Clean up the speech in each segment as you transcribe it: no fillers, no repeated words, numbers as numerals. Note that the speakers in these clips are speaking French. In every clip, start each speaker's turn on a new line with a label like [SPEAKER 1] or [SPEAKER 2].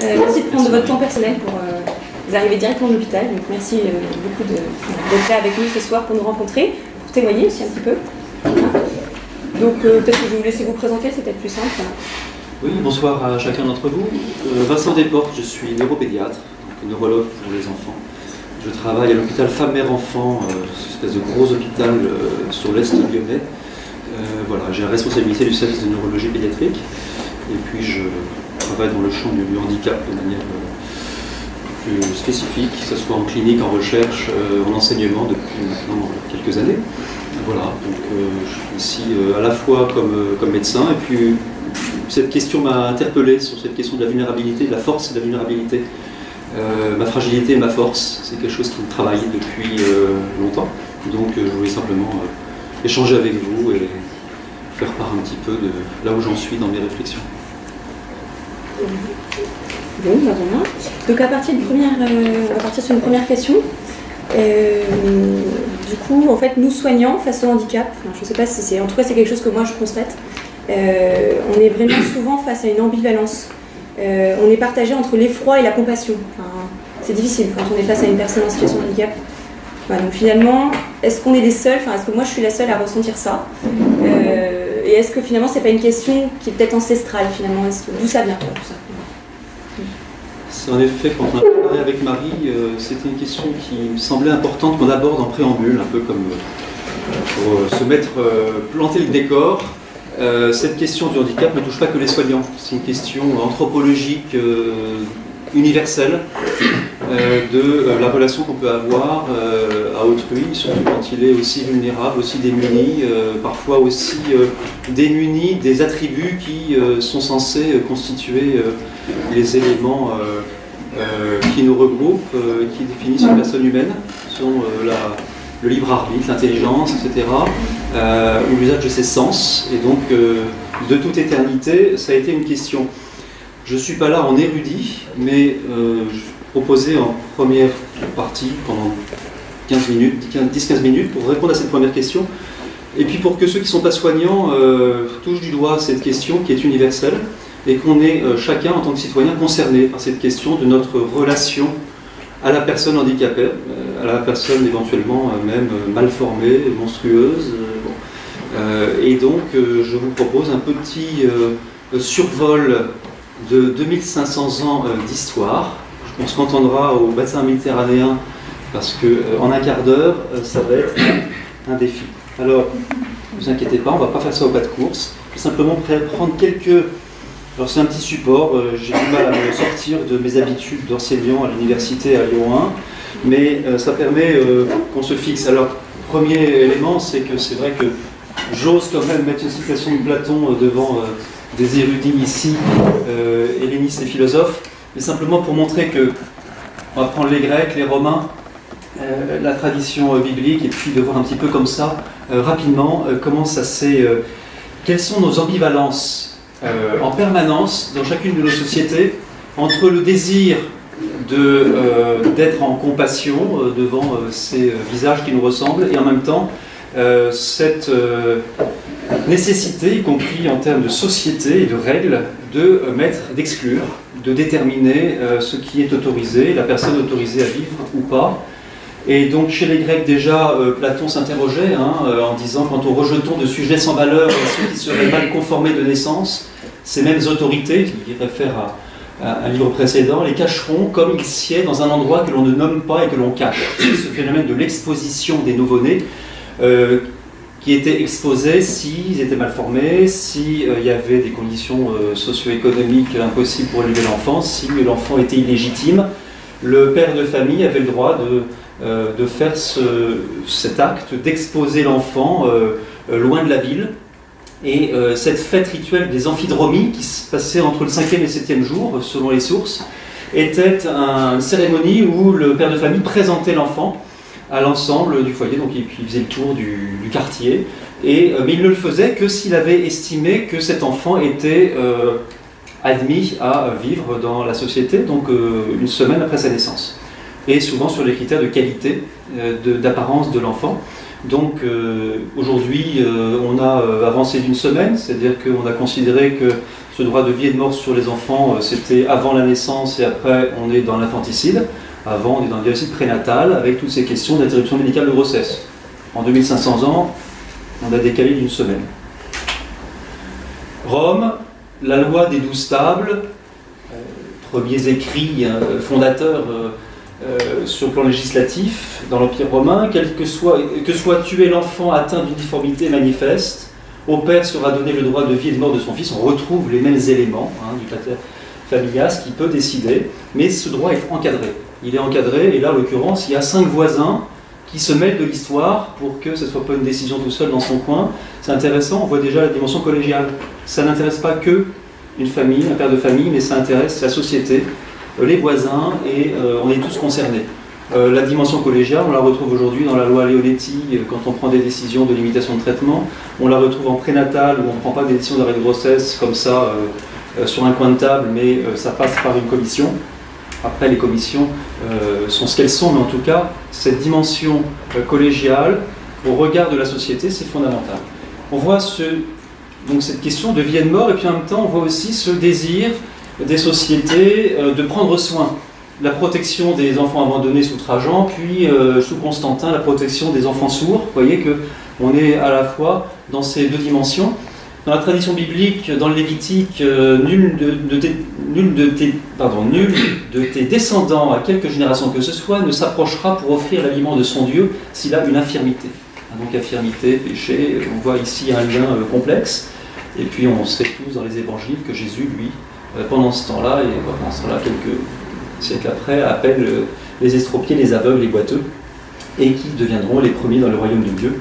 [SPEAKER 1] Merci de prendre de votre temps personnel pour vous arriver directement de l'hôpital. Donc merci beaucoup d'être là avec nous ce soir pour nous rencontrer, pour témoigner aussi un petit peu. Donc peut-être que je vais vous laisser vous présenter, c'est peut-être plus simple.
[SPEAKER 2] Oui, bonsoir à chacun d'entre vous. Vincent Desportes, je suis neuropédiatre, donc neurologue pour les enfants. Je travaille à l'hôpital Femme-Mère-Enfant, une espèce de gros hôpital sur l'est lyonnais. Voilà, j'ai la responsabilité du service de neurologie pédiatrique et puis je travaille dans le champ du handicap de manière plus spécifique, que ce soit en clinique, en recherche, en enseignement depuis maintenant quelques années. Voilà, donc je suis ici à la fois comme médecin et puis cette question m'a interpellé sur cette question de la vulnérabilité, de la force et de la vulnérabilité. Ma fragilité et ma force, c'est quelque chose qui me travaille depuis longtemps. Donc je voulais simplement échanger avec vous et faire part un petit peu de là où j'en suis dans mes réflexions.
[SPEAKER 1] Bon, voilà. Donc à partir on va partir sur une première question. Du coup, en fait, nous soignants face au handicap, je ne sais pas si c'est, en tout cas c'est quelque chose que moi je constate, on est vraiment souvent face à une ambivalence. On est partagé entre l'effroi et la compassion. Enfin, c'est difficile quand on est face à une personne en situation de handicap. Voilà, donc finalement, est-ce qu'on est les seuls, est-ce que moi je suis la seule à ressentir ça, et est-ce que finalement c'est pas une question qui est peut-être ancestrale finalement, d'où ça vient tout ça?
[SPEAKER 2] C'est en effet, quand on a parlé avec Marie, c'était une question qui me semblait importante qu'on aborde en préambule, un peu comme pour se mettre, planter le décor. Cette question du handicap ne touche pas que les soignants, c'est une question anthropologique universelle de la relation qu'on peut avoir à autrui, surtout quand il est aussi vulnérable, aussi démuni, parfois aussi démuni des attributs qui sont censés constituer les éléments qui nous regroupent, qui définissent une personne humaine, sont le libre arbitre, l'intelligence, etc., ou l'usage de ses sens. Et donc, de toute éternité, ça a été une question. Je ne suis pas là en érudit, mais je proposais en première partie, pendant 10-15 minutes, pour répondre à cette première question. Et puis pour que ceux qui ne sont pas soignants touchent du doigt cette question qui est universelle, et qu'on est chacun, en tant que citoyen, concerné par cette question de notre relation à la personne handicapée, à la personne éventuellement même mal formée, monstrueuse. Et donc, je vous propose un petit survol de 2500 ans d'histoire. On se contentera au bassin méditerranéen parce qu'en un quart d'heure, ça va être un défi. Alors, ne vous inquiétez pas, on ne va pas faire ça au pas de course. Je vais simplement prendre quelques... Alors c'est un petit support, j'ai du mal à me sortir de mes habitudes d'enseignant à l'université à Lyon 1, mais ça permet qu'on se fixe. Alors, premier élément, c'est que c'est vrai que j'ose quand même mettre une citation de Platon devant des érudits ici, hellénistes et philosophes, mais simplement pour montrer que on va prendre les Grecs, les Romains, la tradition biblique, et puis de voir un petit peu comme ça, rapidement, comment ça s'est... quelles sont nos ambivalences en permanence dans chacune de nos sociétés entre le désir d'être en compassion devant ces visages qui nous ressemblent et en même temps cette nécessité, y compris en termes de société et de règles, d'exclure, de déterminer ce qui est autorisé, la personne autorisée à vivre ou pas. Et donc chez les Grecs déjà, Platon s'interrogeait en disant quand on rejetons de sujets sans valeur ceux qui seraient mal conformés de naissance, ces mêmes autorités, qui réfèrent à un livre précédent, les cacheront comme ils sied dans un endroit que l'on ne nomme pas et que l'on cache. C'est ce phénomène de l'exposition des nouveau-nés qui étaient exposés s'ils étaient mal formés, s'il y avait des conditions socio-économiques impossibles pour élever l'enfant, si l'enfant était illégitime. Le père de famille avait le droit de faire cet acte, d'exposer l'enfant loin de la ville. Et cette fête rituelle des amphidromies, qui se passait entre le 5e et le 7e jour, selon les sources, était une cérémonie où le père de famille présentait l'enfant à l'ensemble du foyer, donc il faisait le tour du quartier, mais il ne le faisait que s'il avait estimé que cet enfant était admis à vivre dans la société, donc une semaine après sa naissance. Et souvent sur les critères de qualité, d'apparence de l'enfant. Donc aujourd'hui, on a avancé d'une semaine, c'est-à-dire qu'on a considéré que ce droit de vie et de mort sur les enfants, c'était avant la naissance et après on est dans l'infanticide. Avant, on est dans le diagnostic prénatal avec toutes ces questions d'interruption médicale de grossesse. En 2500 ans, on a décalé d'une semaine. Rome, la loi des 12 tables, premiers écrits fondateurs sur le plan législatif dans l'Empire romain, que soit tué l'enfant atteint d'une difformité manifeste, au père sera donné le droit de vie et de mort de son fils. On retrouve les mêmes éléments du pater familias qui peut décider, mais ce droit est encadré. Il est encadré, et là, en l'occurrence, il y a 5 voisins qui se mêlent de l'histoire pour que ce ne soit pas une décision tout seul dans son coin. C'est intéressant, on voit déjà la dimension collégiale. Ça n'intéresse pas que une famille, un père de famille, mais ça intéresse la société, les voisins, et on est tous concernés. La dimension collégiale, on la retrouve aujourd'hui dans la loi Leonetti, quand on prend des décisions de limitation de traitement. On la retrouve en prénatal, où on ne prend pas des décisions d'arrêt de grossesse comme ça, sur un coin de table, mais ça passe par une commission. Après, les commissions sont ce qu'elles sont, mais en tout cas, cette dimension collégiale, au regard de la société, c'est fondamental. On voit donc cette question de vie et de mort, et puis en même temps, on voit aussi ce désir des sociétés de prendre soin. La protection des enfants abandonnés sous Trajan, puis sous Constantin, la protection des enfants sourds. Vous voyez qu'on est à la fois dans ces deux dimensions. Dans la tradition biblique, dans le Lévitique, nul de tes descendants, à quelques générations que ce soit, ne s'approchera pour offrir l'aliment de son Dieu s'il a une infirmité. Donc infirmité, péché, on voit ici un lien complexe. Et puis on sait tous dans les évangiles que Jésus, lui, pendant ce temps-là, quelques siècles après, appelle les estropiés, les aveugles, les boiteux, et qui deviendront les premiers dans le royaume de Dieu.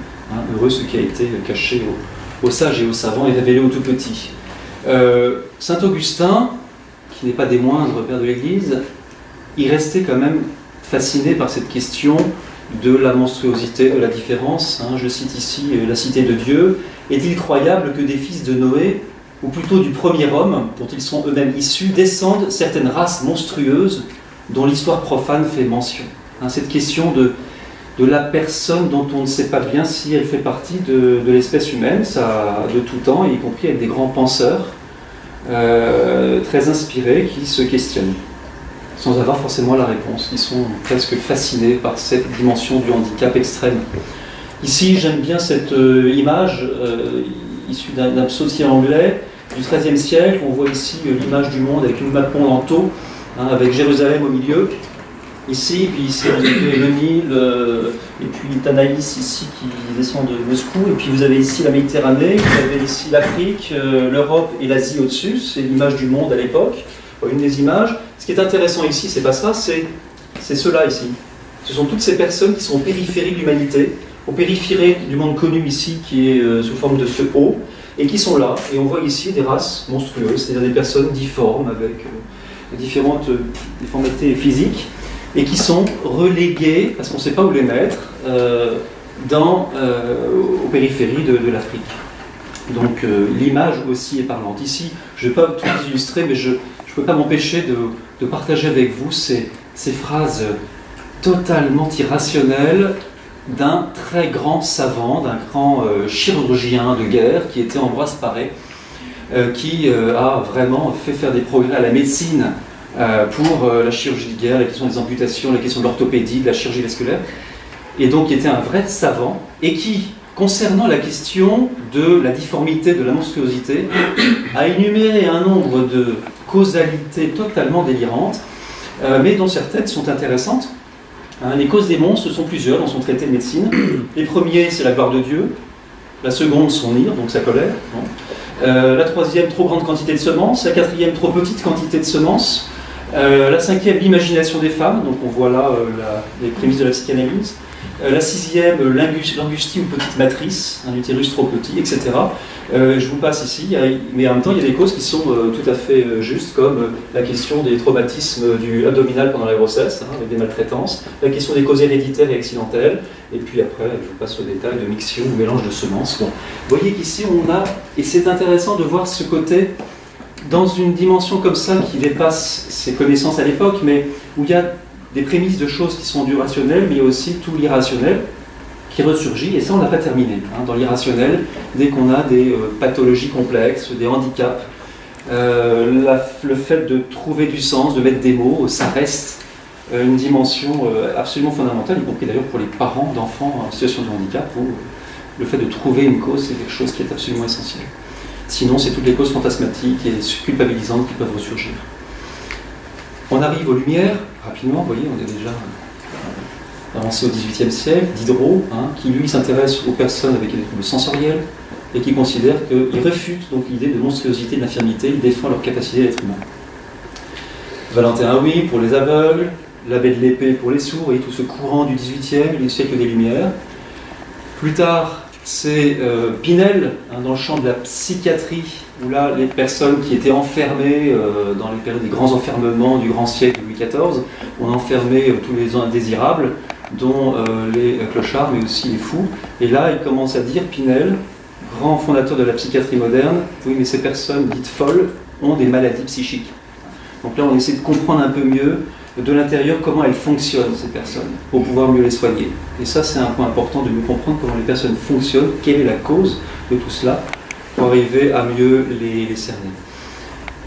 [SPEAKER 2] Heureux ce qui a été caché aux sages et aux savants et révélé aux tout petits. Saint Augustin, qui n'est pas des moindres pères de l'Église, il restait quand même fasciné par cette question de la monstruosité, de la différence. Je cite ici la Cité de Dieu. Est-il croyable que des fils de Noé, ou plutôt du premier homme, dont ils sont eux-mêmes issus, descendent certaines races monstrueuses dont l'histoire profane fait mention? Cette question de la personne dont on ne sait pas bien si elle fait partie de l'espèce humaine, ça de tout temps, y compris avec des grands penseurs très inspirés qui se questionnent, sans avoir forcément la réponse, qui sont presque fascinés par cette dimension du handicap extrême. Ici, j'aime bien cette image issue d'un psautier anglais du XIIIe siècle. On voit ici l'image du monde avec une map en taux, avec Jérusalem au milieu. Ici, puis ici vous avez le Nil, et puis Tanaïs ici qui descend de Moscou, et puis vous avez ici la Méditerranée, vous avez ici l'Afrique, l'Europe et l'Asie au-dessus, c'est l'image du monde à l'époque, une des images. Ce qui est intéressant ici, c'est pas ça, c'est cela ici. Ce sont toutes ces personnes qui sont aux périphéries de l'humanité, aux périphéries du monde connu ici, qui est sous forme de feu haut, et qui sont là, et on voit ici des races monstrueuses, c'est-à-dire des personnes difformes, avec différentes déformités physiques, et qui sont relégués, parce qu'on ne sait pas où les mettre, aux périphéries de l'Afrique. Donc l'image aussi est parlante. Ici, je ne vais pas tout illustrer, mais je ne peux pas m'empêcher de partager avec vous ces phrases totalement irrationnelles d'un très grand savant, d'un grand chirurgien de guerre qui était Ambroise Paré, qui a vraiment fait faire des progrès à la médecine pour la chirurgie de guerre, la question des amputations, la question de l'orthopédie, de la chirurgie vasculaire, et donc qui était un vrai savant, et qui, concernant la question de la difformité, de la monstruosité, a énuméré un nombre de causalités totalement délirantes, mais dont certaines sont intéressantes. Les causes des monstres sont plusieurs dans son traité de médecine. Les premiers, c'est la gloire de Dieu. La seconde, son ire, donc sa colère. La troisième, trop grande quantité de semences. La quatrième, trop petite quantité de semences. La cinquième, l'imagination des femmes, donc on voit là les prémices de la psychanalyse. La sixième, l'angustie ou petite matrice, un utérus trop petit, etc. Je vous passe ici, mais en même temps il y a des causes qui sont tout à fait justes, comme la question des traumatismes du abdominal pendant la grossesse, avec des maltraitances, la question des causes héréditaires et accidentelles, et puis après je vous passe au détail de mixtion ou mélange de semences. Bon. Vous voyez qu'ici on a, et c'est intéressant de voir ce côté, dans une dimension comme ça qui dépasse ses connaissances à l'époque, mais où il y a des prémices de choses qui sont du rationnel, mais il y a aussi tout l'irrationnel, qui ressurgit, et ça on n'a pas terminé. Hein, dans l'irrationnel, dès qu'on a des pathologies complexes, des handicaps, le fait de trouver du sens, de mettre des mots, ça reste une dimension absolument fondamentale, y compris d'ailleurs pour les parents d'enfants en situation de handicap, où le fait de trouver une cause, c'est quelque chose qui est absolument essentiel. Sinon, c'est toutes les causes fantasmatiques et culpabilisantes qui peuvent ressurgir. On arrive aux Lumières, rapidement, vous voyez, on est déjà avancé au XVIIIe siècle, Diderot, hein, qui lui s'intéresse aux personnes avec des troubles sensoriels et qui considère qu'il refute donc l'idée de monstruosité, de l'infirmité, il défend leur capacité d'être humain. Valentin Hauy pour les aveugles, l'abbé de l'Épée pour les sourds, et tout ce courant du XVIIIe, du siècle des Lumières. Plus tard, c'est Pinel, hein, dans le champ de la psychiatrie, où là, les personnes qui étaient enfermées dans les périodes des grands enfermements du grand siècle de Louis XIV, on enfermait tous les indésirables, dont les clochards, mais aussi les fous. Et là, il commence à dire, Pinel, grand fondateur de la psychiatrie moderne, oui, mais ces personnes dites folles ont des maladies psychiques. Donc là, on essaie de comprendre un peu mieux de l'intérieur comment elles fonctionnent, ces personnes, pour pouvoir mieux les soigner. Et ça, c'est un point important de mieux comprendre comment les personnes fonctionnent, quelle est la cause de tout cela, pour arriver à mieux les cerner.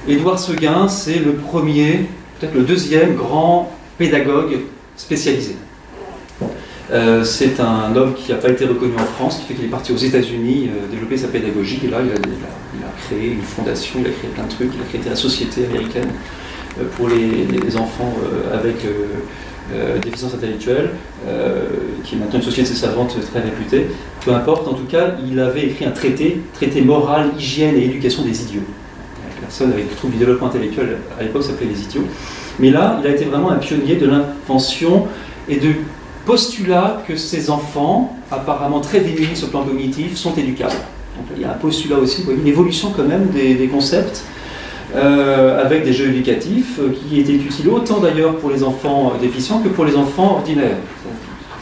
[SPEAKER 2] Édouard Seguin, c'est le premier, peut-être le deuxième grand pédagogue spécialisé. C'est un homme qui n'a pas été reconnu en France, qui fait qu'il est parti aux États-Unis développer sa pédagogie, et là il a créé une fondation, il a créé plein de trucs, il a créé la Société américaine pour les enfants avec déficience intellectuelle, qui est maintenant une société savante très réputée. Peu importe, en tout cas, il avait écrit un traité moral, hygiène et éducation des idiots. La personne avec des troubles du développement intellectuel à l'époque s'appelait les idiots. Mais là, il a été vraiment un pionnier de l'invention et de postulat que ces enfants, apparemment très démunis sur le plan cognitif, sont éducables. Donc il y a un postulat aussi, vous voyez, une évolution quand même des concepts, avec des jeux éducatifs qui étaient utiles autant d'ailleurs pour les enfants déficients que pour les enfants ordinaires.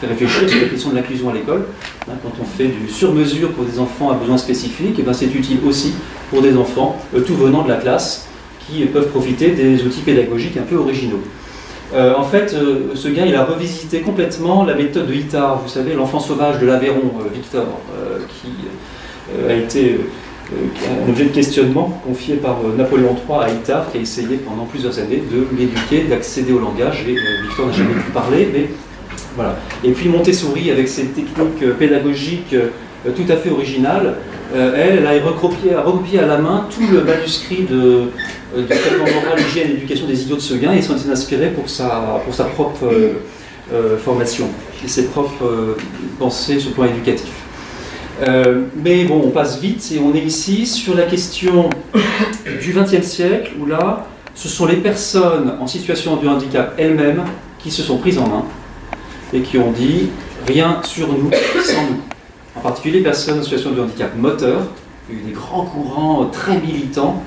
[SPEAKER 2] Ça fait réfléchir sur la question de l'inclusion à l'école. Hein, quand on fait du sur-mesure pour des enfants à besoins spécifiques, et ben c'est utile aussi pour des enfants tout venant de la classe qui peuvent profiter des outils pédagogiques un peu originaux. En fait, Seguin, il a revisité complètement la méthode de Itard, vous savez, l'enfant sauvage de l'Aveyron, Victor, qui a été un objet de questionnement confié par Napoléon III à Itard, qui a essayé pendant plusieurs années de l'éduquer, d'accéder au langage, et Victor n'a jamais pu parler, mais voilà. Et puis Montessori, avec ses techniques pédagogiques tout à fait originales, elle a recopié à la main tout le manuscrit du traitement moral, hygiène et éducation des idiots de Seguin, et s'en est inspirée pour sa propre formation et ses propres pensées sur le plan éducatif. Mais bon, on passe vite et on est ici sur la question du XXe siècle, où là, ce sont les personnes en situation de handicap elles-mêmes qui se sont prises en main et qui ont dit « rien sur nous sans nous ». En particulier les personnes en situation de handicap moteur, il y a eu des grands courants très militants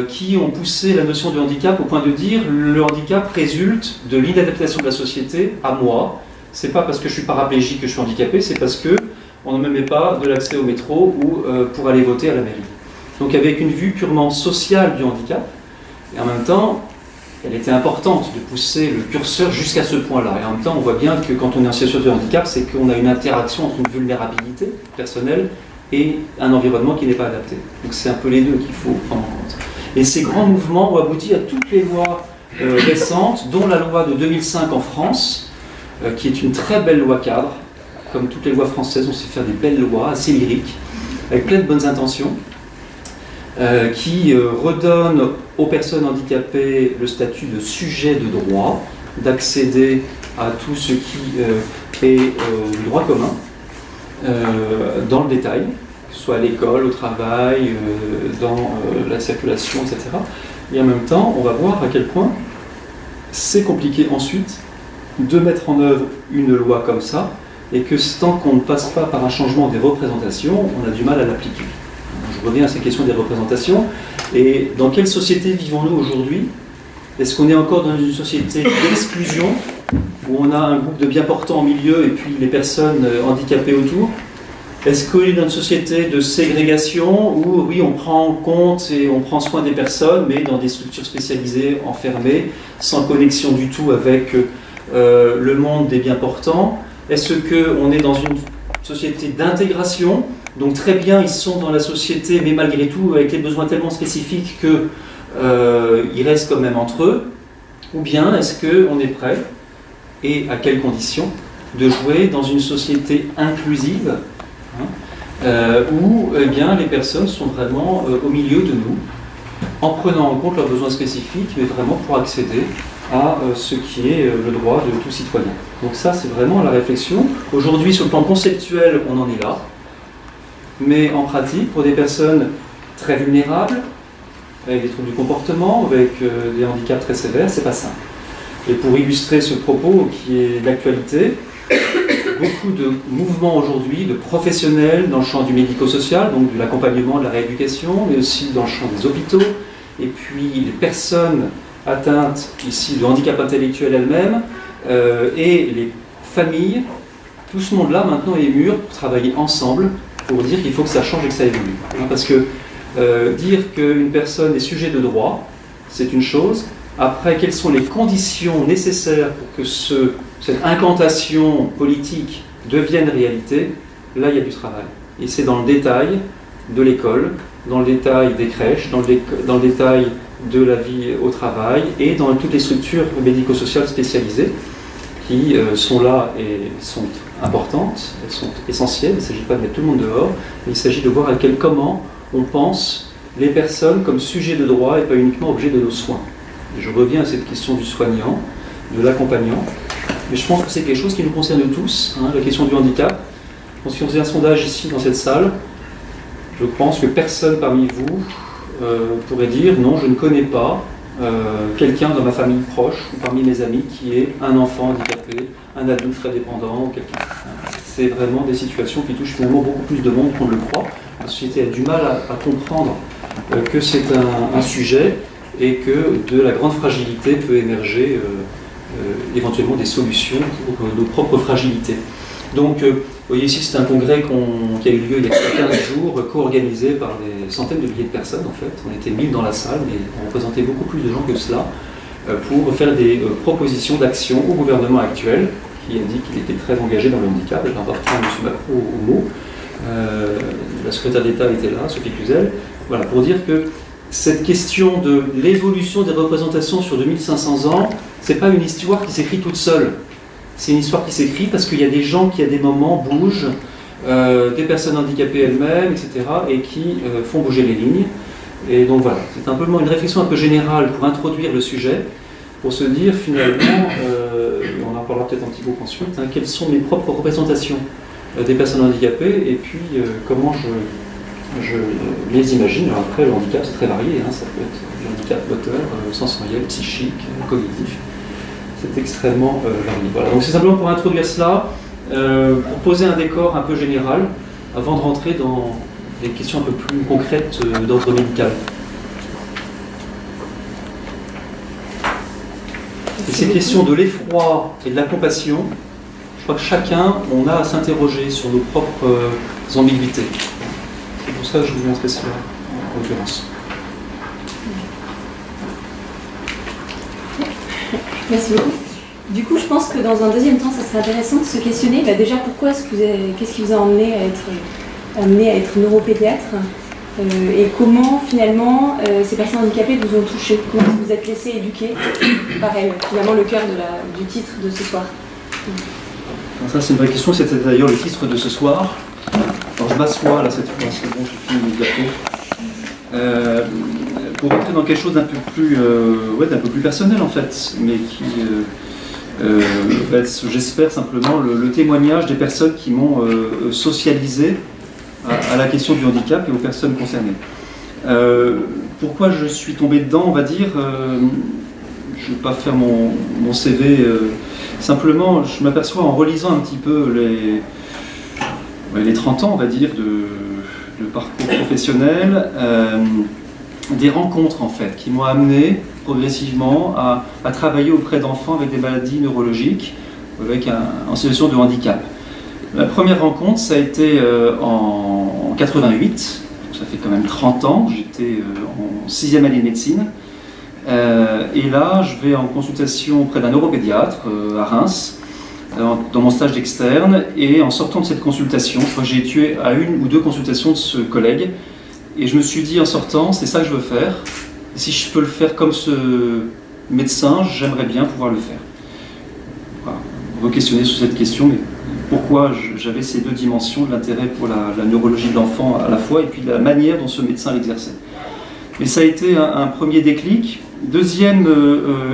[SPEAKER 2] qui ont poussé la notion de handicap au point de dire le handicap résulte de l'inadaptation de la société à moi. C'est pas parce que je suis paraplégique que je suis handicapé, c'est parce que on ne me met pas de l'accès au métro ou pour aller voter à la mairie. Donc avec une vue purement sociale du handicap, et en même temps, elle était importante de pousser le curseur jusqu'à ce point-là. Et en même temps, on voit bien que quand on est en situation de handicap, c'est qu'on a une interaction entre une vulnérabilité personnelle et un environnement qui n'est pas adapté. Donc c'est un peu les deux qu'il faut prendre en compte. Et ces grands mouvements ont abouti à toutes les lois récentes, dont la loi de 2005 en France, qui est une très belle loi cadre. Comme toutes les lois françaises, on sait faire des belles lois, assez lyriques, avec plein de bonnes intentions, qui redonnent aux personnes handicapées le statut de sujet de droit, d'accéder à tout ce qui est du droit commun, dans le détail, que ce soit à l'école, au travail, dans la circulation, etc. Et en même temps, on va voir à quel point c'est compliqué ensuite de mettre en œuvre une loi comme ça, et que tant qu'on ne passe pas par un changement des représentations, on a du mal à l'appliquer. Je reviens à ces questions des représentations. Et dans quelle société vivons-nous aujourd'hui? Est-ce qu'on est encore dans une société d'exclusion, où on a un groupe de bien portants au milieu et puis les personnes handicapées autour? Est-ce qu'on est dans une société de ségrégation, où oui, on prend en compte et on prend soin des personnes, mais dans des structures spécialisées, enfermées, sans connexion du tout avec le monde des bien portants? Est-ce qu'on est dans une société d'intégration? Donc très bien, ils sont dans la société, mais malgré tout, avec des besoins tellement spécifiques qu'ils restent quand même entre eux. Ou bien est-ce qu'on est prêt, et à quelles conditions, de jouer dans une société inclusive, où eh bien, les personnes sont vraiment au milieu de nous, en prenant en compte leurs besoins spécifiques, mais vraiment pour accéder à ce qui est le droit de tout citoyen. Donc ça, c'est vraiment la réflexion. Aujourd'hui, sur le plan conceptuel, on en est là. Mais en pratique, pour des personnes très vulnérables, avec des troubles du comportement, avec des handicaps très sévères, c'est pas simple. Et pour illustrer ce propos qui est d'actualité, beaucoup de mouvements aujourd'hui, de professionnels dans le champ du médico-social, donc de l'accompagnement, de la rééducation, mais aussi dans le champ des hôpitaux, et puis les personnes atteintes ici de handicap intellectuel elles-mêmes, et les familles, tout ce monde-là maintenant est mûr pour travailler ensemble, pour dire qu'il faut que ça change et que ça évolue. Parce que dire qu'une personne est sujet de droit, c'est une chose. Après, quelles sont les conditions nécessaires pour que cette incantation politique devienne réalité? Là, il y a du travail. Et c'est dans le détail de l'école, dans le détail des crèches, dans le détail de la vie au travail et dans toutes les structures médico-sociales spécialisées qui sont là et sont importantes, elles sont essentielles. Il ne s'agit pas de mettre tout le monde dehors, mais il s'agit de voir comment on pense les personnes comme sujets de droit et pas uniquement objets de nos soins. Et je reviens à cette question du soignant, de l'accompagnant. Mais je pense que c'est quelque chose qui nous concerne tous, la question du handicap. Je pense qu'on faisait un sondage ici dans cette salle. Je pense que personne parmi vous pourrait dire non, je ne connais pas quelqu'un dans ma famille proche ou parmi mes amis qui est un enfant handicapé, un adulte très dépendant ou quelqu'un. C'est vraiment des situations qui touchent finalement beaucoup plus de monde qu'on ne le croit. La société a du mal à comprendre que c'est un sujet et que de la grande fragilité peut émerger éventuellement des solutions pour nos propres fragilités. Donc, vous voyez ici, c'est un congrès qui a eu lieu il y a 15 jours, co-organisé par des centaines de milliers de personnes en fait. On était 1000 dans la salle, mais on représentait beaucoup plus de gens que cela, pour faire des propositions d'action au gouvernement actuel, qui a dit qu'il était très engagé dans le handicap. Je rapporterai M. Macron au mot. La secrétaire d'État était là, Sophie Cluzel. Voilà, pour dire que cette question de l'évolution des représentations sur 2500 ans, ce n'est pas une histoire qui s'écrit toute seule. C'est une histoire qui s'écrit parce qu'il y a des gens qui, à des moments, bougent, des personnes handicapées elles-mêmes, etc., et qui font bouger les lignes. Et donc voilà, c'est simplement une réflexion un peu générale pour introduire le sujet, pour se dire finalement, on en parlera peut-être un petit peu ensuite, quelles sont mes propres représentations des personnes handicapées, et puis comment je les imagine. Alors après, le handicap, c'est très varié, ça peut être du handicap moteur, sensoriel, psychique, cognitif. C'est extrêmement varié. Voilà. Donc c'est simplement pour introduire cela, pour poser un décor un peu général, avant de rentrer dans des questions un peu plus concrètes d'ordre médical. Et ces questions de l'effroi et de la compassion, je crois que chacun, on a à s'interroger sur nos propres ambiguïtés. C'est pour ça que je vous montrer cela, en l'occurrence.
[SPEAKER 1] Merci beaucoup. Du coup, je pense que dans un deuxième temps, ça serait intéressant de se questionner déjà pourquoi qu'est-ce qui vous a amené à être neuropédiatre et comment finalement ces personnes handicapées vous ont touché, comment vous êtes laissé éduquer par elles, finalement le cœur du titre de ce soir.
[SPEAKER 2] Ça c'est une vraie question, c'était d'ailleurs le titre de ce soir. Alors je m'assois là cette fois, c'est bon, j'ai fini le gâteau. Pour rentrer dans quelque chose d'un peu plus personnel en fait, mais qui va être, j'espère simplement, le témoignage des personnes qui m'ont socialisé à la question du handicap et aux personnes concernées. Pourquoi je suis tombé dedans, on va dire, je ne vais pas faire mon CV, simplement je m'aperçois en relisant un petit peu les 30 ans, on va dire, de parcours professionnel, des rencontres en fait qui m'ont amené progressivement à travailler auprès d'enfants avec des maladies neurologiques, en situation de handicap. La première rencontre, ça a été en 88, ça fait quand même 30 ans, j'étais en 6e année de médecine, et là je vais en consultation auprès d'un neuropédiatre à Reims,
[SPEAKER 3] dans mon stage d'externe, et en sortant de cette consultation, je crois que j'ai été à 1 ou 2 consultations de ce collègue, et je me suis dit en sortant, c'est ça que je veux faire, et si je peux le faire comme ce médecin, j'aimerais bien pouvoir le faire. Voilà. Re-questionner sur cette question, mais pourquoi j'avais ces 2 dimensions, de l'intérêt pour la neurologie de l'enfant à la fois, et puis la manière dont ce médecin l'exerçait. Et ça a été un premier déclic. Deuxième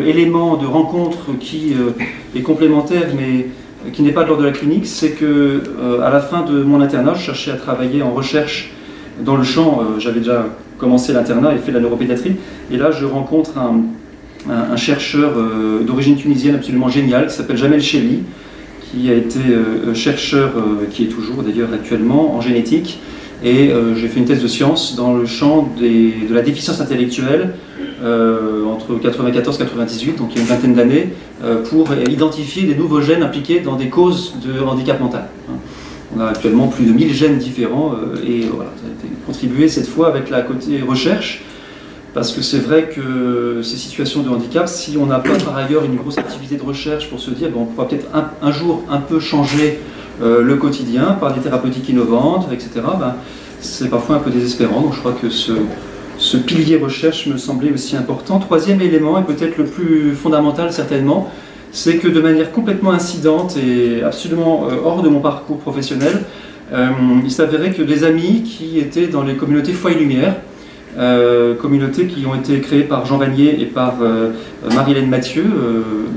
[SPEAKER 3] élément de rencontre qui est complémentaire, mais qui n'est pas de l'ordre de la clinique, c'est que à la fin de mon internat, je cherchais à travailler en recherche dans le champ. J'avais déjà commencé l'internat et fait de la neuropédiatrie. Et là, je rencontre un chercheur d'origine tunisienne absolument génial qui s'appelle Jamel Chely, qui a été chercheur, qui est toujours d'ailleurs actuellement, en génétique. Et j'ai fait une thèse de sciences dans le champ de la déficience intellectuelle entre 94 et 98, donc il y a une vingtaine d'années, pour identifier des nouveaux gènes impliqués dans des causes de handicap mental. On a actuellement plus de 1000 gènes différents et voilà, ça a été contribué cette fois avec la côté recherche, parce que c'est vrai que ces situations de handicap, si on n'a pas par ailleurs une grosse activité de recherche pour se dire bon, on pourra peut-être un jour un peu changer le quotidien par des thérapeutiques innovantes, etc., ben, c'est parfois un peu désespérant. Donc je crois que ce pilier recherche me semblait aussi important. Troisième élément, et peut-être le plus fondamental certainement, c'est que de manière complètement incidente et absolument hors de mon parcours professionnel, il s'avérait que des amis qui étaient dans les communautés Foi et Lumière, communautés qui ont été créées par Jean Vanier et par Marie-Hélène Mathieu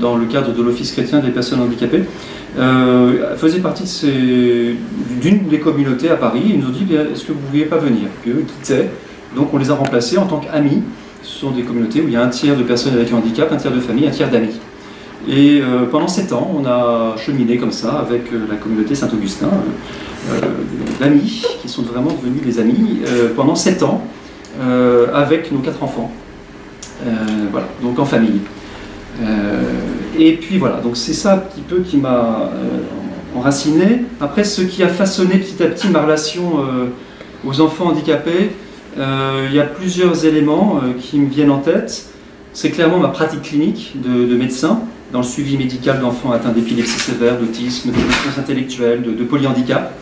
[SPEAKER 3] dans le cadre de l'Office chrétien des personnes handicapées, faisaient partie d'une des communautés à Paris. Ils nous ont dit est-ce que vous ne pouviez pas venir? Puis eux quittaient, donc on les a remplacés en tant qu'amis. Ce sont des communautés où il y a un tiers de personnes avec un handicap, un tiers de famille, un tiers d'amis. Et pendant 7 ans, on a cheminé comme ça avec la communauté Saint-Augustin, d'amis qui sont vraiment devenus des amis pendant 7 ans. Avec nos 4 enfants, voilà, donc en famille. Et puis voilà, donc c'est ça un petit peu qui m'a enraciné. Après, ce qui a façonné petit à petit ma relation aux enfants handicapés, il y a plusieurs éléments qui me viennent en tête. C'est clairement ma pratique clinique de médecin, dans le suivi médical d'enfants atteints d'épilepsie sévère, d'autisme, de déficience intellectuelle, de polyhandicap.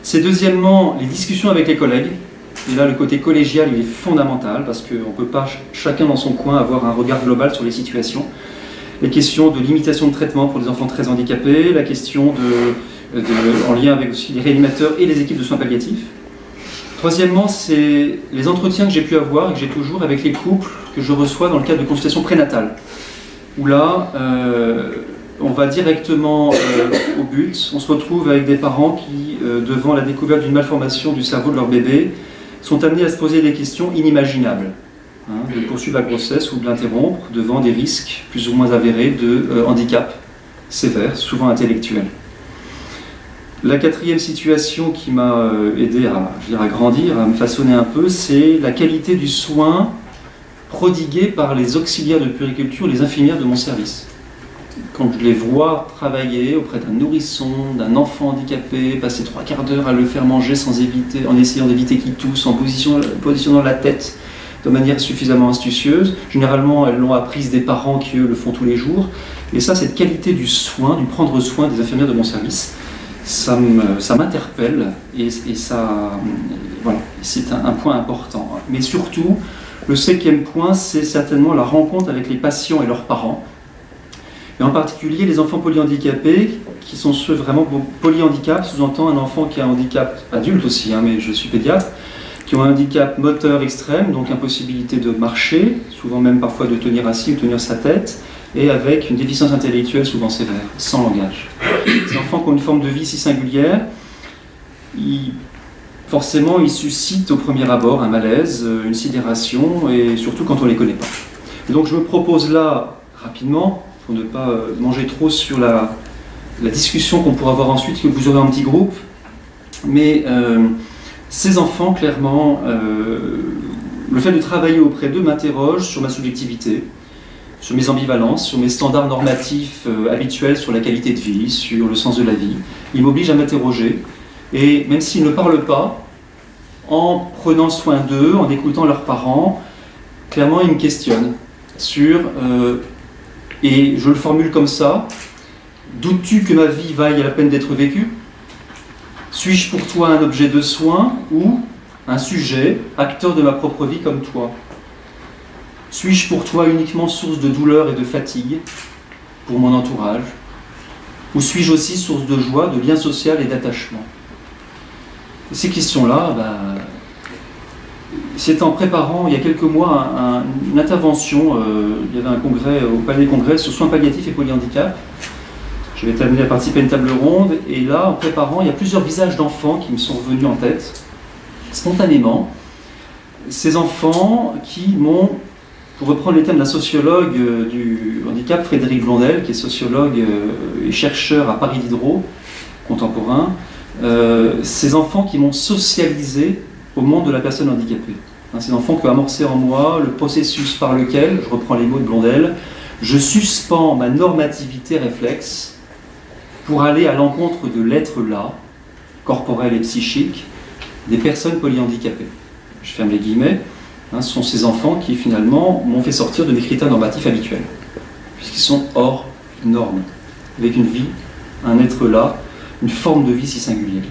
[SPEAKER 3] C'est deuxièmement les discussions avec les collègues. Et là, le côté collégial, il est fondamental, parce qu'on ne peut pas, chacun dans son coin, avoir un regard global sur les situations. Les questions de limitation de traitement pour les enfants très handicapés, la question en lien avec aussi les réanimateurs et les équipes de soins palliatifs. Troisièmement, c'est les entretiens que j'ai pu avoir, et que j'ai toujours, avec les couples que je reçois dans le cadre de consultations prénatales. Où là, on va directement au but. On se retrouve avec des parents qui, devant la découverte d'une malformation du cerveau de leur bébé, sont amenés à se poser des questions inimaginables, de poursuivre la grossesse ou de l'interrompre devant des risques plus ou moins avérés de handicap sévère, souvent intellectuel. La quatrième situation qui m'a aidé à grandir, à me façonner un peu, c'est la qualité du soin prodigué par les auxiliaires de puériculture, les infirmières de mon service. Quand je les vois travailler auprès d'un nourrisson, d'un enfant handicapé, passer 3/4 d'heure à le faire manger en essayant d'éviter qu'il tousse, en positionnant la tête de manière suffisamment astucieuse. Généralement, elles l'ont apprise des parents qui, eux, le font tous les jours. Et ça, cette qualité du soin, du prendre soin des infirmières de mon service, ça m'interpelle et ça, voilà, c'est un point important. Mais surtout, le 5e point, c'est certainement la rencontre avec les patients et leurs parents. Et en particulier les enfants polyhandicapés, qui sont ceux vraiment polyhandicap, sous-entend un enfant qui a un handicap adulte aussi, mais je suis pédiatre, qui ont un handicap moteur extrême, donc impossibilité de marcher, souvent même parfois de tenir assis ou tenir sa tête, et avec une déficience intellectuelle souvent sévère, sans langage. Ces enfants qui ont une forme de vie si singulière, forcément ils suscitent au premier abord un malaise, une sidération, et surtout quand on ne les connaît pas. Et donc je me propose là, rapidement, pour ne pas manger trop sur la discussion qu'on pourra avoir ensuite, que vous aurez en petit groupe. Mais ces enfants, clairement, le fait de travailler auprès d'eux m'interroge sur ma subjectivité, sur mes ambivalences, sur mes standards normatifs habituels, sur la qualité de vie, sur le sens de la vie. Ils m'obligent à m'interroger. Et même s'ils ne parlent pas, en prenant soin d'eux, en écoutant leurs parents, clairement, ils me questionnent sur... et je le formule comme ça, Doutes-tu que ma vie vaille la peine d'être vécue? Suis-je pour toi un objet de soin ou un sujet, acteur de ma propre vie comme toi? Suis-je pour toi uniquement source de douleur et de fatigue pour mon entourage? Ou suis-je aussi source de joie, de lien social et d'attachement? Ces questions-là, c'est en préparant il y a quelques mois une intervention, il y avait un congrès au Palais des Congrès sur soins palliatifs et polyhandicap. J'avais été amené à participer à une table ronde, et là, en préparant, il y a plusieurs visages d'enfants qui me sont revenus en tête, spontanément. Ces enfants qui m'ont, pour reprendre les thèmes d'un sociologue du handicap, Frédéric Blondel, qui est sociologue et chercheur à Paris Diderot, contemporain, ces enfants qui m'ont socialisé au monde de la personne handicapée. Ces enfants qui ont amorcé en moi le processus par lequel, je reprends les mots de Blondel, je suspends ma normativité réflexe pour aller à l'encontre de l'être là, corporel et psychique, des personnes polyhandicapées. Je ferme les guillemets. Ce sont ces enfants qui finalement m'ont fait sortir de mes critères normatifs habituels, puisqu'ils sont hors normes, avec une vie, un être là, une forme de vie si singulière.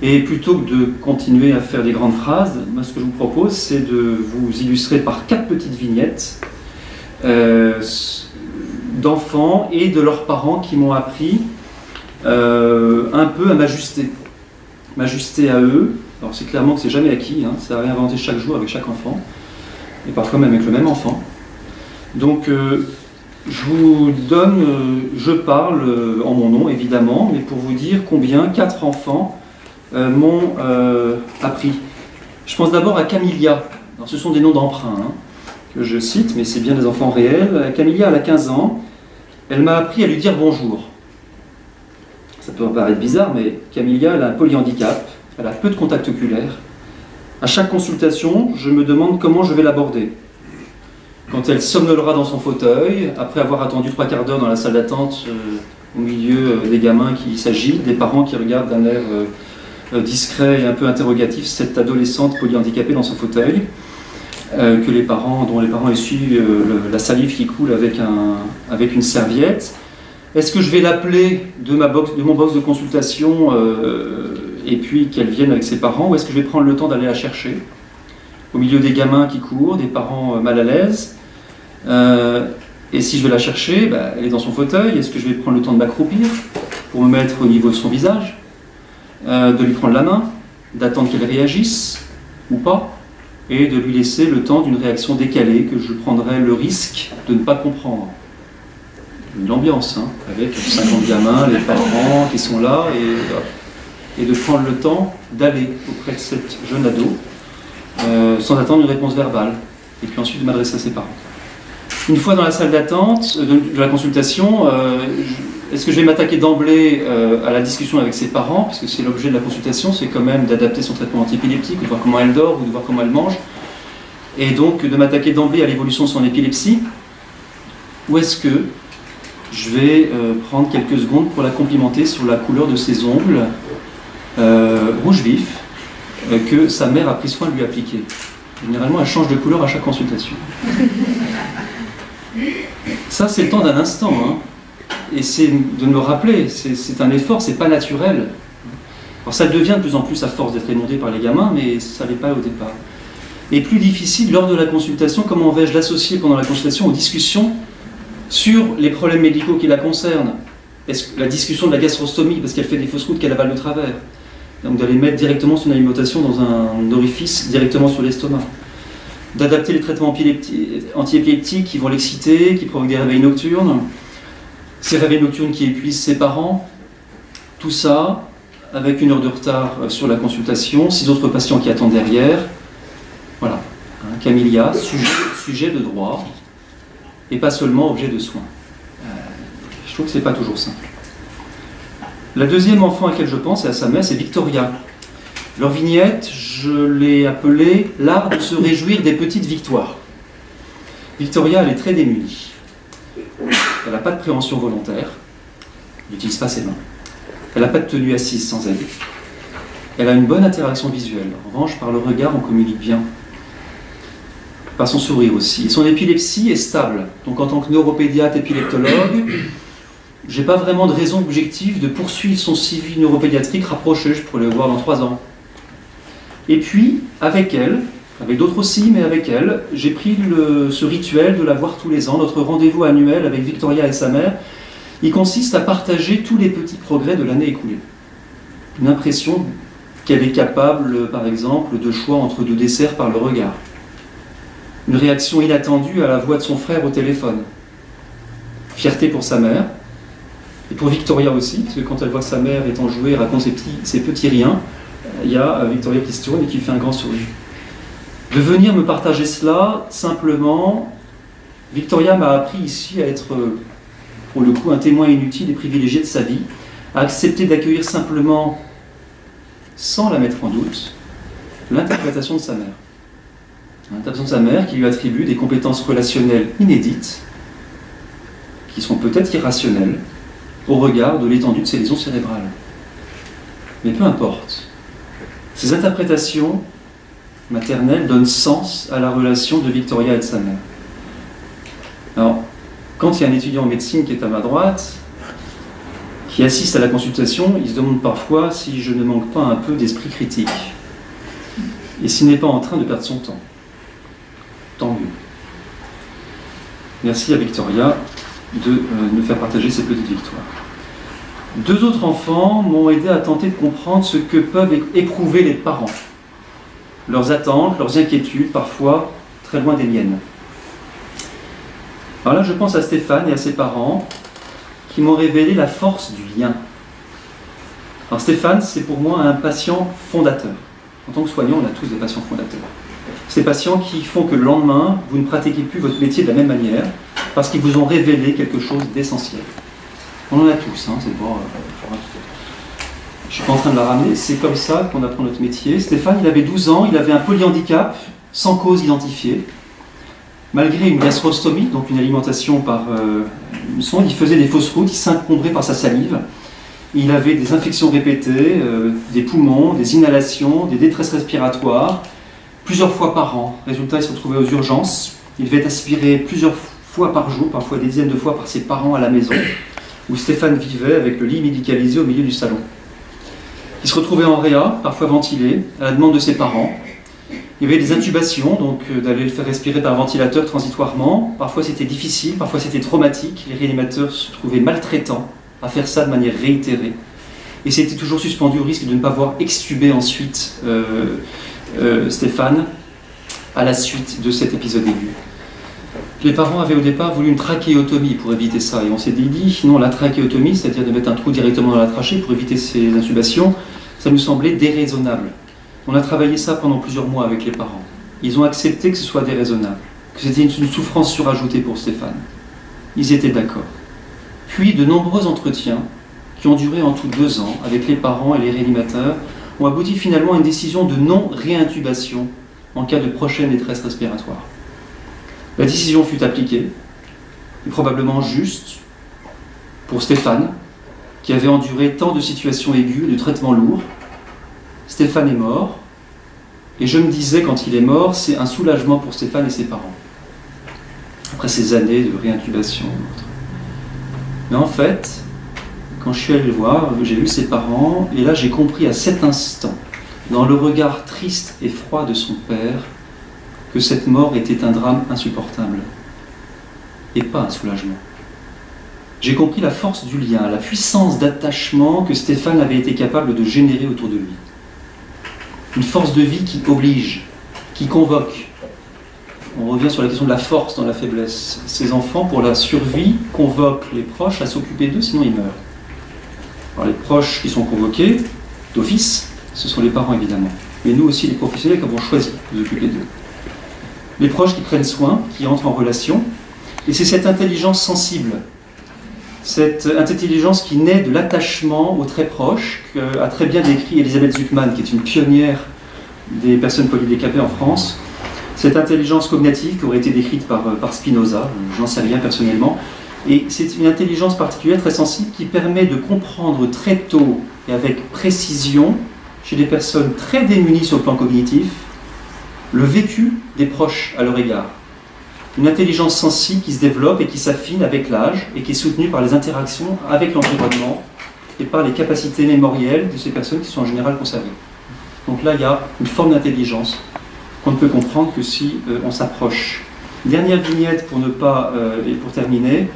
[SPEAKER 3] Et plutôt que de continuer à faire des grandes phrases, moi, ce que je vous propose, c'est de vous illustrer par 4 petites vignettes d'enfants et de leurs parents qui m'ont appris un peu à m'ajuster à eux. Alors c'est clairement que c'est jamais acquis, c'est à réinventer chaque jour avec chaque enfant, et parfois même avec le même enfant. Donc je vous donne, je parle en mon nom évidemment, mais pour vous dire combien 4 enfants m'ont appris. Je pense d'abord à Camilla. Alors, ce sont des noms d'emprunt que je cite, mais c'est bien des enfants réels. Camilla, elle a 15 ans, elle m'a appris à lui dire bonjour. Ça peut paraître bizarre, mais Camilla, elle a un polyhandicap, elle a peu de contact oculaire. À chaque consultation, je me demande comment je vais l'aborder. Quand elle somnolera dans son fauteuil, après avoir attendu 3/4 d'heure dans la salle d'attente, au milieu des gamins qui s'agitent, des parents qui regardent d'un air discret et un peu interrogatif cette adolescente polyhandicapée dans son fauteuil, dont les parents essuient la salive qui coule avec une serviette. Est-ce que je vais l'appeler de mon box de consultation et puis qu'elle vienne avec ses parents, ou est-ce que je vais prendre le temps d'aller la chercher au milieu des gamins qui courent, des parents mal à l'aise? Et si je vais la chercher, elle est dans son fauteuil, est-ce que je vais prendre le temps de m'accroupir pour me mettre au niveau de son visage, de lui prendre la main, d'attendre qu'elle réagisse ou pas, et de lui laisser le temps d'une réaction décalée que je prendrai le risque de ne pas comprendre? Une ambiance, avec 50 gamins, les parents qui sont là, et de prendre le temps d'aller auprès de cette jeune ado sans attendre une réponse verbale, et puis ensuite de m'adresser à ses parents. Une fois dans la salle d'attente de la consultation, est-ce que je vais m'attaquer d'emblée à la discussion avec ses parents, parce que c'est l'objet de la consultation, c'est quand même d'adapter son traitement antiépileptique, de voir comment elle dort ou de voir comment elle mange, et donc de m'attaquer d'emblée à l'évolution de son épilepsie, ou est-ce que je vais prendre quelques secondes pour la complimenter sur la couleur de ses ongles rouge vif que sa mère a pris soin de lui appliquer. Généralement, elle change de couleur à chaque consultation. Ça, c'est le temps d'un instant, et c'est de me rappeler, c'est un effort, c'est pas naturel. Alors ça devient de plus en plus à force d'être émondé par les gamins, mais ça l'est pas au départ. Et plus difficile, lors de la consultation, comment vais-je l'associer pendant la consultation aux discussions sur les problèmes médicaux qui la concernent? Est-ce que la discussion de la gastrostomie, parce qu'elle fait des fausses routes qu'elle avale de travers, donc d'aller mettre directement son alimentation dans un orifice directement sur l'estomac, d'adapter les traitements antiépileptiques qui vont l'exciter, qui provoquent des réveils nocturnes, ces réveils nocturnes qui épuisent ses parents, tout ça avec 1 heure de retard sur la consultation, 6 autres patients qui attendent derrière. Voilà, Camilla, sujet de droit, et pas seulement objet de soin. Je trouve que c'est pas toujours simple. La deuxième enfant à laquelle je pense, et à sa mère, c'est Victoria. Leur vignette, je l'ai appelée « L'art de se réjouir des petites victoires ». Victoria, elle est très démunie. Elle n'a pas de préhension volontaire. Elle n'utilise pas ses mains. Elle n'a pas de tenue assise sans aide. Elle a une bonne interaction visuelle. En revanche, par le regard, on communique bien. Par son sourire aussi. Et son épilepsie est stable. Donc en tant que neuropédiatre épileptologue, j'ai pas vraiment de raison objective de poursuivre son suivi neuropédiatrique rapproché, je pourrais le voir dans 3 ans. Et puis, avec elle, avec d'autres aussi, mais avec elle, j'ai pris ce rituel de la voir tous les ans, notre rendez-vous annuel avec Victoria et sa mère. Il consiste à partager tous les petits progrès de l'année écoulée. Une impression qu'elle est capable, par exemple, de choix entre 2 desserts par le regard. Une réaction inattendue à la voix de son frère au téléphone. Fierté pour sa mère, et pour Victoria aussi, parce que quand elle voit sa mère étant jouée et raconte ses petits riens, il y a Victoria qui se tourne et qui fait un grand sourire. De venir me partager cela, simplement, Victoria m'a appris ici à être, pour le coup, un témoin inutile et privilégié de sa vie, à accepter d'accueillir simplement, sans la mettre en doute, l'interprétation de sa mère. L'interprétation de sa mère qui lui attribue des compétences relationnelles inédites, qui sont peut-être irrationnelles, au regard de l'étendue de ses lésions cérébrales. Mais peu importe. Ces interprétations maternelles donnent sens à la relation de Victoria et de sa mère. Alors, quand il y a un étudiant en médecine qui est à ma droite, qui assiste à la consultation, il se demande parfois si je ne manque pas un peu d'esprit critique. Et s'il n'est pas en train de perdre son temps. Tant mieux. Merci à Victoria de nous faire partager ces petites victoires. 2 autres enfants m'ont aidé à tenter de comprendre ce que peuvent éprouver les parents. Leurs attentes, leurs inquiétudes, parfois très loin des miennes. Alors là, je pense à Stéphane et à ses parents qui m'ont révélé la force du lien. Alors Stéphane, c'est pour moi un patient fondateur. En tant que soignant, on a tous des patients fondateurs. Ces patients qui font que le lendemain, vous ne pratiquez plus votre métier de la même manière, parce qu'ils vous ont révélé quelque chose d'essentiel. On en a tous, c'est bon. Je ne suis pas en train de la ramener, c'est comme ça qu'on apprend notre métier. Stéphane, il avait 12 ans, il avait un polyhandicap, sans cause identifiée. Malgré une gastrostomie, donc une alimentation par une sonde, il faisait des fausses routes, il s'encombrait par sa salive. Il avait des infections répétées, des poumons, des inhalations, des détresses respiratoires, plusieurs fois par an. Résultat, il se retrouvait aux urgences. Il devait être aspiré plusieurs fois par jour, parfois des dizaines de fois par ses parents à la maison, où Stéphane vivait avec le lit médicalisé au milieu du salon. Il se retrouvait en réa, parfois ventilé, à la demande de ses parents. Il y avait des intubations, donc d'aller le faire respirer par ventilateur transitoirement. Parfois c'était difficile, parfois c'était traumatique. Les réanimateurs se trouvaient maltraitants à faire ça de manière réitérée. Et c'était toujours suspendu au risque de ne pas voir extuber ensuite Stéphane à la suite de cet épisode aigu. Les parents avaient au départ voulu une trachéotomie pour éviter ça. Et on s'est dit, non, la trachéotomie, c'est-à-dire de mettre un trou directement dans la trachée pour éviter ces intubations, ça nous semblait déraisonnable. On a travaillé ça pendant plusieurs mois avec les parents. Ils ont accepté que ce soit déraisonnable, que c'était une souffrance surajoutée pour Stéphane. Ils étaient d'accord. Puis de nombreux entretiens, qui ont duré en tout 2 ans, avec les parents et les réanimateurs, ont abouti finalement à une décision de non-réintubation en cas de prochaine détresse respiratoire. La décision fut appliquée, et probablement juste, pour Stéphane, qui avait enduré tant de situations aiguës, de traitements lourds. Stéphane est mort, et je me disais quand il est mort, c'est un soulagement pour Stéphane et ses parents, après ces années de réintubation. Mais en fait, quand je suis allé le voir, j'ai vu ses parents, et là j'ai compris à cet instant, dans le regard triste et froid de son père, que cette mort était un drame insupportable, et pas un soulagement. J'ai compris la force du lien, la puissance d'attachement que Stéphane avait été capable de générer autour de lui. Une force de vie qui oblige, qui convoque. On revient sur la question de la force dans la faiblesse. Ces enfants, pour la survie, convoquent les proches à s'occuper d'eux, sinon ils meurent. Alors les proches qui sont convoqués, d'office, ce sont les parents évidemment. Mais nous aussi, les professionnels qui avons choisi de s'occuper d'eux. Les proches qui prennent soin, qui entrent en relation. Et c'est cette intelligence sensible, cette intelligence qui naît de l'attachement aux très proches, qu'a très bien décrit Elisabeth Zuckman, qui est une pionnière des personnes polyhandicapées en France. Cette intelligence cognitive qui aurait été décrite par Spinoza, j'en sais rien personnellement, et c'est une intelligence particulière très sensible qui permet de comprendre très tôt et avec précision, chez des personnes très démunies sur le plan cognitif, le vécu des proches à leur égard. une intelligence sensible qui se développe et qui s'affine avec l'âge et qui est soutenue par les interactions avec l'environnement et par les capacités mémorielles de ces personnes qui sont en général conservées. Donc là, il y a une forme d'intelligence qu'on ne peut comprendre que si on s'approche. Dernière vignette pour ne pas, et pour terminer,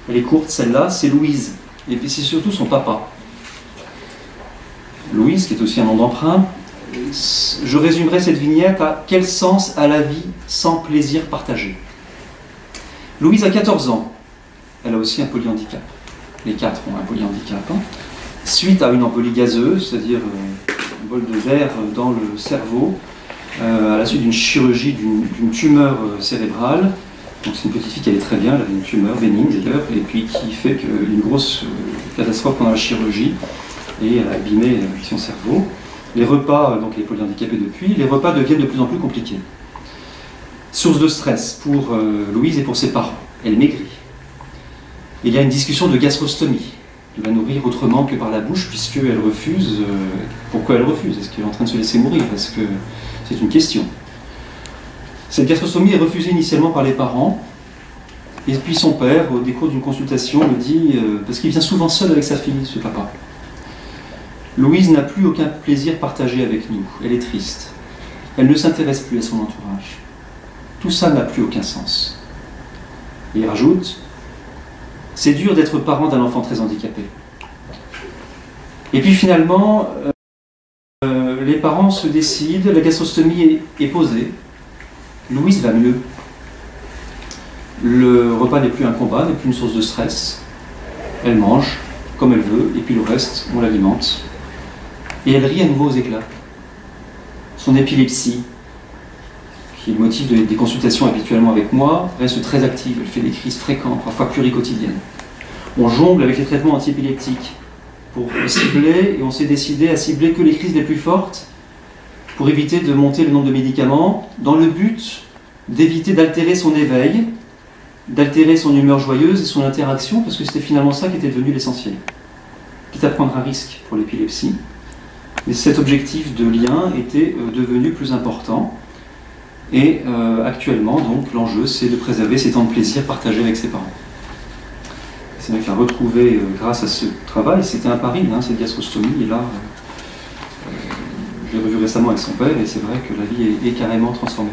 [SPEAKER 3] elle est courte celle-là, c'est Louise. Et puis c'est surtout son papa. Louise, qui est aussi un nom d'emprunt, je résumerai cette vignette à « Quel sens a la vie sans plaisir partagé ?» Louise a 14 ans. Elle a aussi un polyhandicap. Les 4 ont un polyhandicap. Suite à une embolie gazeuse, c'est-à-dire un bol de verre dans le cerveau, à la suite d'une chirurgie d'une tumeur cérébrale. Donc c'est une petite fille qui allait très bien, elle avait une tumeur bénigne d'ailleurs, et puis qui fait une grosse catastrophe pendant la chirurgie, et elle a abîmé son cerveau. Les repas, donc les polyhandicapés depuis, les repas deviennent de plus en plus compliqués. Source de stress pour Louise et pour ses parents. Elle maigrit. Il y a une discussion de gastrostomie, de la nourrir autrement que par la bouche, puisqu'elle refuse. Pourquoi elle refuse? Est-ce qu'elle est en train de se laisser mourir? Parce que c'est une question. Cette gastrostomie est refusée initialement par les parents, et puis son père, au décours d'une consultation, me dit, parce qu'il vient souvent seul avec sa fille, ce papa. Louise n'a plus aucun plaisir partagé avec nous, elle est triste. Elle ne s'intéresse plus à son entourage. Tout ça n'a plus aucun sens. Et il rajoute, c'est dur d'être parent d'un enfant très handicapé. Et puis finalement, les parents se décident, la gastrostomie est posée, Louise va mieux. Le repas n'est plus un combat, n'est plus une source de stress. Elle mange comme elle veut, et puis le reste, on l'alimente. Et elle rit à nouveau aux éclats. Son épilepsie, qui est le motif des consultations habituellement avec moi, reste très active. Elle fait des crises fréquentes, parfois pluriquotidiennes. On jongle avec les traitements antiépileptiques pour cibler, et on s'est décidé à cibler que les crises les plus fortes pour éviter de monter le nombre de médicaments, dans le but d'éviter d'altérer son éveil, d'altérer son humeur joyeuse et son interaction, parce que c'était finalement ça qui était devenu l'essentiel. Quitte à prendre un risque pour l'épilepsie, mais cet objectif de lien était devenu plus important. Et actuellement, donc, l'enjeu, c'est de préserver ces temps de plaisir partagés avec ses parents. C'est vrai qu'à retrouver, grâce à ce travail, c'était un pari, cette gastrostomie, et là, je l'ai revu récemment avec son père, et c'est vrai que la vie est carrément transformée.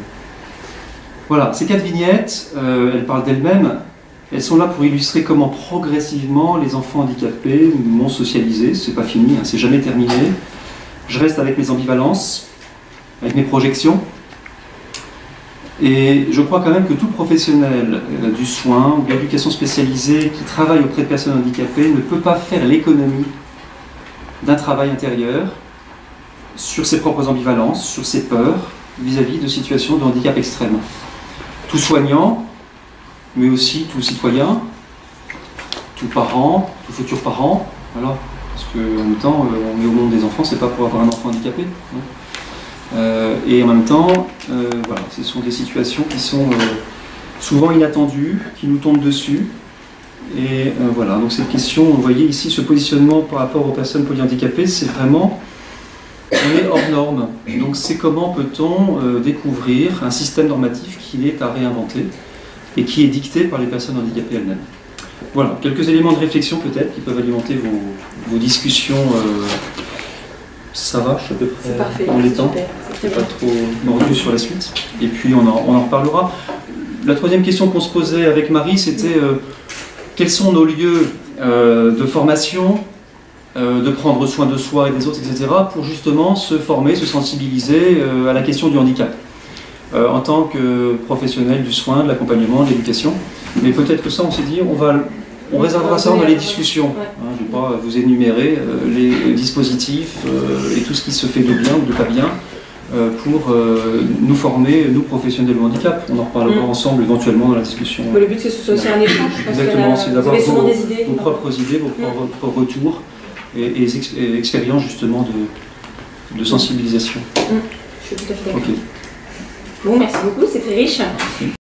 [SPEAKER 3] Voilà, ces 4 vignettes, elles parlent d'elles-mêmes. Elles sont là pour illustrer comment progressivement les enfants handicapés m'ont socialisé. C'est pas fini, c'est jamais terminé. Je reste avec mes ambivalences, avec mes projections. Et je crois quand même que tout professionnel du soin ou de l'éducation spécialisée qui travaille auprès de personnes handicapées ne peut pas faire l'économie d'un travail intérieur sur ses propres ambivalences, sur ses peurs vis-à-vis de situations de handicap extrême. Tout soignant, mais aussi tout citoyen, tout parent, tout futur parent, voilà. Parce qu'en même temps, on met au monde des enfants, c'est pas pour avoir un enfant handicapé. Et en même temps, voilà, ce sont des situations qui sont souvent inattendues, qui nous tombent dessus. Et voilà, donc cette question, vous voyez ici, ce positionnement par rapport aux personnes polyhandicapées, c'est vraiment, on est hors norme. Donc c'est comment peut-on découvrir un système normatif qui est à réinventer et qui est dicté par les personnes handicapées elles-mêmes. Voilà, quelques éléments de réflexion peut-être qui peuvent alimenter vos discussions. Ça va, je suis à peu près dans les temps. Je ne suis pas trop mordu sur la suite. Et puis on en reparlera. La troisième question qu'on se posait avec Marie, c'était quels sont nos lieux de formation, de prendre soin de soi et des autres, etc., pour justement se former, se sensibiliser à la question du handicap, en tant que professionnel du soin, de l'accompagnement, de l'éducation. Mais peut-être que ça, on s'est dit, on réservera ça dans les discussions. Je ne vais pas vous énumérer les dispositifs et tout ce qui se fait de bien ou de pas bien pour nous former, nous professionnels du handicap. On en reparlera ensemble éventuellement dans la discussion.
[SPEAKER 1] Le but c'est que ce soit aussi un échange.
[SPEAKER 3] Exactement, c'est d'avoir vos
[SPEAKER 1] propres
[SPEAKER 3] idées, vos propres retours et expériences justement de sensibilisation.
[SPEAKER 1] Je suis tout à fait d'accord.
[SPEAKER 3] Okay.
[SPEAKER 1] Bon, merci beaucoup, c'est très riche.